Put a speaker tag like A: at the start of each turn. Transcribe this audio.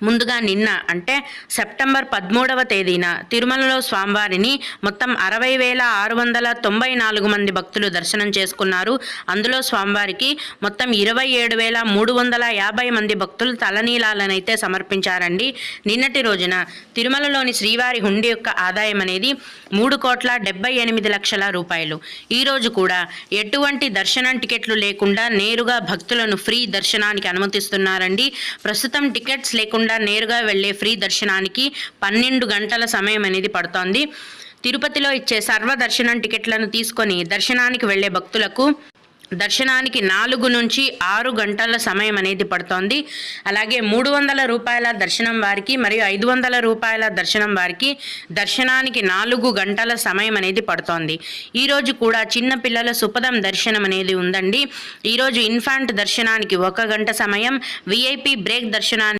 A: ముందుగా నిన్న అంటే సెప్టెంబర్ 13వ తేదీన తిరుమలలో స్వామివారిని మొత్తం 60,694 మంది భక్తులు దర్శనం చేసుకున్నారు. అందులో స్వామివారికి మొత్తం 27,350 మంది భక్తులు తలనీలాలనైతే సమర్పించారండి. నిన్నటి రోజున తిరుమలలోని శ్రీవారి హుండీ యొక్క ఆదాయం అనేది 3,78,00,000 రూపాయలు. ఈరోజు కూడా ఎటువంటి దర్శనం టికెట్లు లేకుండా నేరుగా భక్తులను ఫ్రీ దర్శనానికి అనుమతిస్తున్నారండి. ప్రస్తుతం టికెట్స్ లేకుండా నేరుగా వెళ్లే ఫ్రీ దర్శనానికి 12 గంటల సమయం అనేది పడుతోంది. తిరుపతిలో ఇచ్చే సర్వదర్శనం టికెట్లను తీసుకొని దర్శనానికి వెళ్లే భక్తులకు దర్శనానికి 4 నుంచి 6 గంటల సమయం అనేది పడుతోంది. అలాగే 300 రూపాయల దర్శనం వారికి మరియు 500 రూపాయల దర్శనం వారికి దర్శనానికి 4 గంటల సమయం అనేది పడుతోంది. ఈరోజు కూడా చిన్న పిల్లల సుపదం దర్శనం అనేది ఉందండి. ఈరోజు ఇన్ఫాంట్ దర్శనానికి 1 గంట సమయం, విఐపి బ్రేక్ దర్శనానికి